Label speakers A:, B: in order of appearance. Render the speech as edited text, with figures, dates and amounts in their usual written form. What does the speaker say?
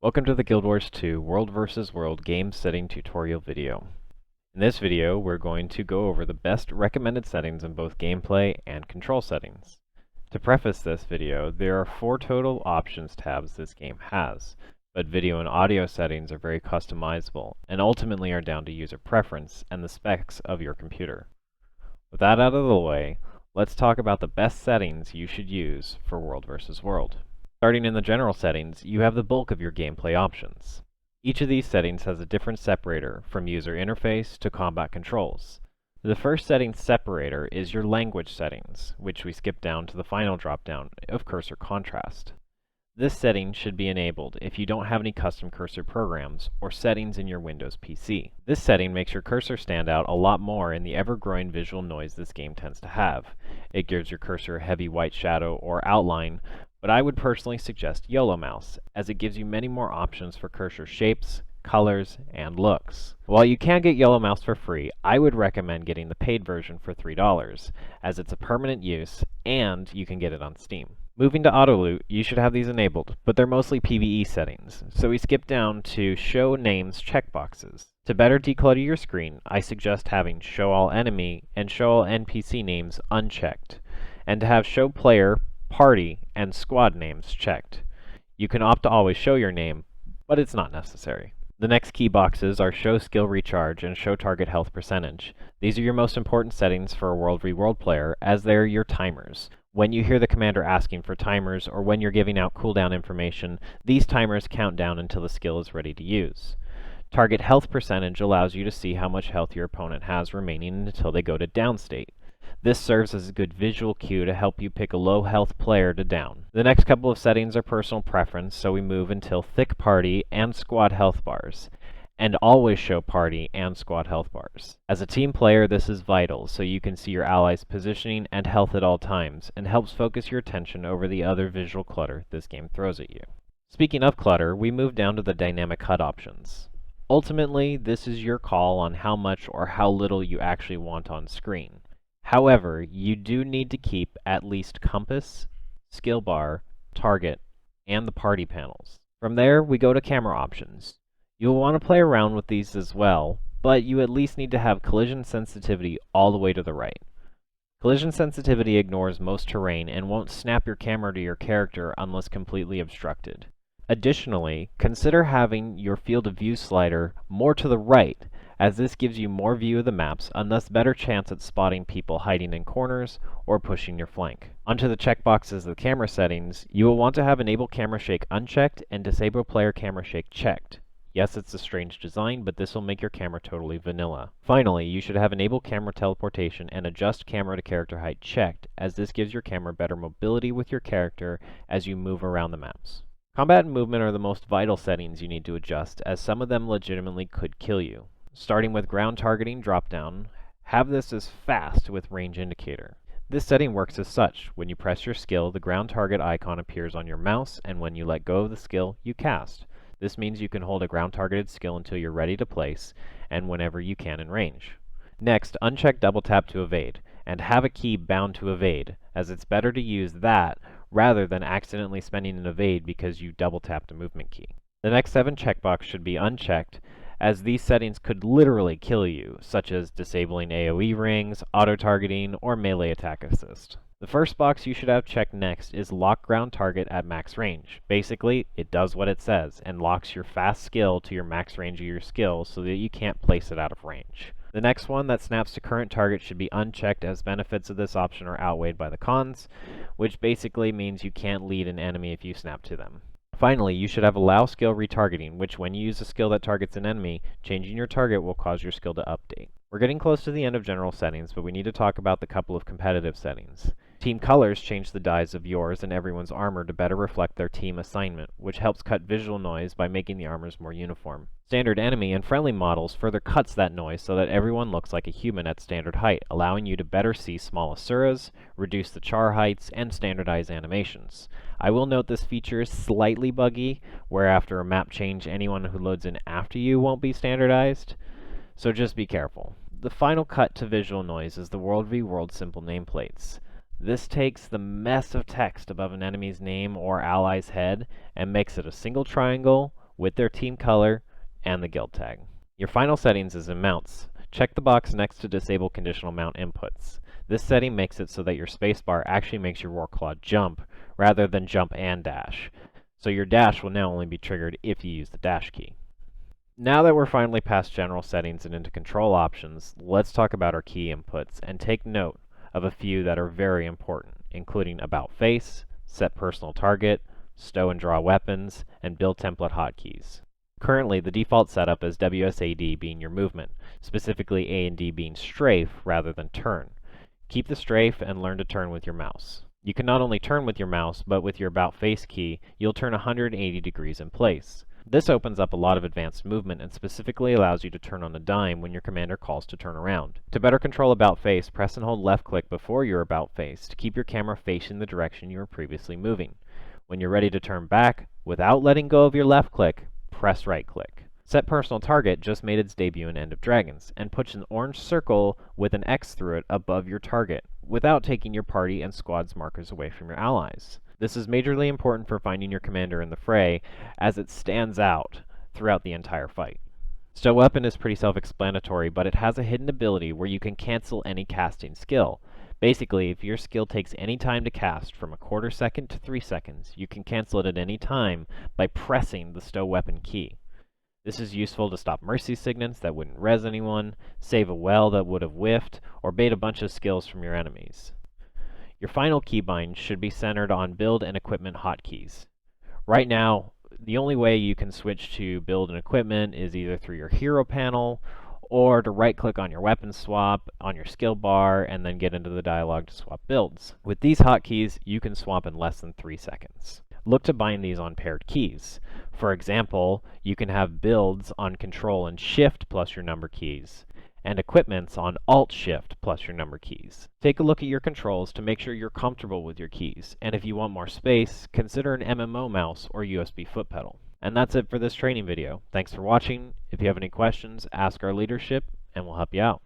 A: Welcome to the Guild Wars 2 World vs. World game setting tutorial video. In this video, we're going to go over the best recommended settings in both gameplay and control settings. To preface this video, there are 4 total options tabs this game has, but video and audio settings are very customizable and ultimately are down to user preference and the specs of your computer. With that out of the way, let's talk about the best settings you should use for World vs. World. Starting in the general settings, you have the bulk of your gameplay options. Each of these settings has a different separator, from user interface to combat controls. The first setting separator is your language settings, which we skip down to the final drop-down of cursor contrast. This setting should be enabled if you don't have any custom cursor programs or settings in your Windows PC. This setting makes your cursor stand out a lot more in the ever-growing visual noise this game tends to have. It gives your cursor a heavy white shadow or outline, but I would personally suggest YOLO Mouse, as it gives you many more options for cursor shapes, colors, and looks. While you can get YOLO Mouse for free, I would recommend getting the paid version for $3, as it's a permanent use, and you can get it on Steam. Moving to Auto Loot, you should have these enabled, but they're mostly PvE settings, so we skip down to Show Names checkboxes. To better declutter your screen, I suggest having Show All Enemy and Show All NPC names unchecked, and to have Show Player, Party, and Squad names checked. You can opt to always show your name, but it's not necessary. The next key boxes are Show Skill Recharge and Show Target Health Percentage. These are your most important settings for a World v. World player, as they are your timers. When you hear the commander asking for timers, or when you're giving out cooldown information, these timers count down until the skill is ready to use. Target Health Percentage allows you to see how much health your opponent has remaining until they go to down state. This serves as a good visual cue to help you pick a low health player to down. The next couple of settings are personal preference, so we move until Thick Party and Squad health bars, and always show Party and Squad health bars. As a team player, this is vital, so you can see your allies' positioning and health at all times, and helps focus your attention over the other visual clutter this game throws at you. Speaking of clutter, we move down to the dynamic HUD options. Ultimately, this is your call on how much or how little you actually want on screen. However, you do need to keep at least compass, skill bar, target, and the party panels. From there, we go to camera options. You'll want to play around with these as well, but you at least need to have collision sensitivity all the way to the right. Collision sensitivity ignores most terrain and won't snap your camera to your character unless completely obstructed. Additionally, consider having your field of view slider more to the right, as this gives you more view of the maps and thus better chance at spotting people hiding in corners or pushing your flank. Onto the checkboxes of the camera settings, you will want to have Enable Camera Shake unchecked and Disable Player Camera Shake checked. Yes, it's a strange design, but this will make your camera totally vanilla. Finally, you should have Enable Camera Teleportation and Adjust Camera to Character Height checked, as this gives your camera better mobility with your character as you move around the maps. Combat and movement are the most vital settings you need to adjust, as some of them legitimately could kill you. Starting with ground targeting drop-down, have this as fast with range indicator. This setting works as such. When you press your skill, the ground target icon appears on your mouse, and when you let go of the skill, you cast. This means you can hold a ground targeted skill until you're ready to place, and whenever you can in range. Next, uncheck double tap to evade, and have a key bound to evade, as it's better to use that rather than accidentally spending an evade because you double tapped a movement key. The next 7 checkbox should be unchecked, as these settings could literally kill you, such as disabling AoE rings, auto-targeting, or melee attack assist. The first box you should have checked next is Lock Ground Target at Max Range. Basically, it does what it says, and locks your fast skill to your max range of your skill so that you can't place it out of range. The next one, that snaps to current target, should be unchecked, as benefits of this option are outweighed by the cons, which basically means you can't lead an enemy if you snap to them. Finally, you should have Allow Skill Retargeting, which when you use a skill that targets an enemy, changing your target will cause your skill to update. We're getting close to the end of general settings, but we need to talk about the couple of competitive settings. Team colors change the dyes of yours and everyone's armor to better reflect their team assignment, which helps cut visual noise by making the armors more uniform. Standard enemy and friendly models further cuts that noise so that everyone looks like a human at standard height, allowing you to better see small asuras, reduce the char heights, and standardize animations. I will note this feature is slightly buggy, where after a map change, anyone who loads in after you won't be standardized, so just be careful. The final cut to visual noise is the World v. World simple nameplates. This takes the mess of text above an enemy's name or ally's head and makes it a single triangle with their team color and the guild tag. Your final settings is in mounts. Check the box next to disable conditional mount inputs. This setting makes it so that your spacebar actually makes your Warclaw jump rather than jump and dash. So your dash will now only be triggered if you use the dash key. Now that we're finally past general settings and into control options, let's talk about our key inputs and take note of a few that are very important, including about face, set personal target, stow and draw weapons, and build template hotkeys. Currently, the default setup is WSAD being your movement, specifically A and D being strafe rather than turn. Keep the strafe and learn to turn with your mouse. You can not only turn with your mouse, but with your about face key, you'll turn 180 degrees in place. This opens up a lot of advanced movement and specifically allows you to turn on a dime when your commander calls to turn around. To better control about face, press and hold left click before your about face to keep your camera facing the direction you were previously moving. When you're ready to turn back, without letting go of your left click, press right click. Set personal target just made its debut in End of Dragons, and puts an orange circle with an X through it above your target, without taking your party and squad's markers away from your allies. This is majorly important for finding your commander in the fray, as it stands out throughout the entire fight. Stow weapon is pretty self-explanatory, but it has a hidden ability where you can cancel any casting skill. Basically, if your skill takes any time to cast, from a quarter second to 3 seconds, you can cancel it at any time by pressing the stow weapon key. This is useful to stop mercy signets that wouldn't res anyone, save a well that would have whiffed, or bait a bunch of skills from your enemies. Your final keybind should be centered on build and equipment hotkeys. Right now, the only way you can switch to build and equipment is either through your hero panel, or to right-click on your weapon swap on your skill bar and then get into the dialog to swap builds. With these hotkeys, you can swap in less than 3 seconds. Look to bind these on paired keys. For example, you can have builds on Control and Shift plus your number keys, and equipments on Alt-Shift plus your number keys. Take a look at your controls to make sure you're comfortable with your keys, and if you want more space, consider an MMO mouse or USB foot pedal. And that's it for this training video. Thanks for watching. If you have any questions, ask our leadership, and we'll help you out.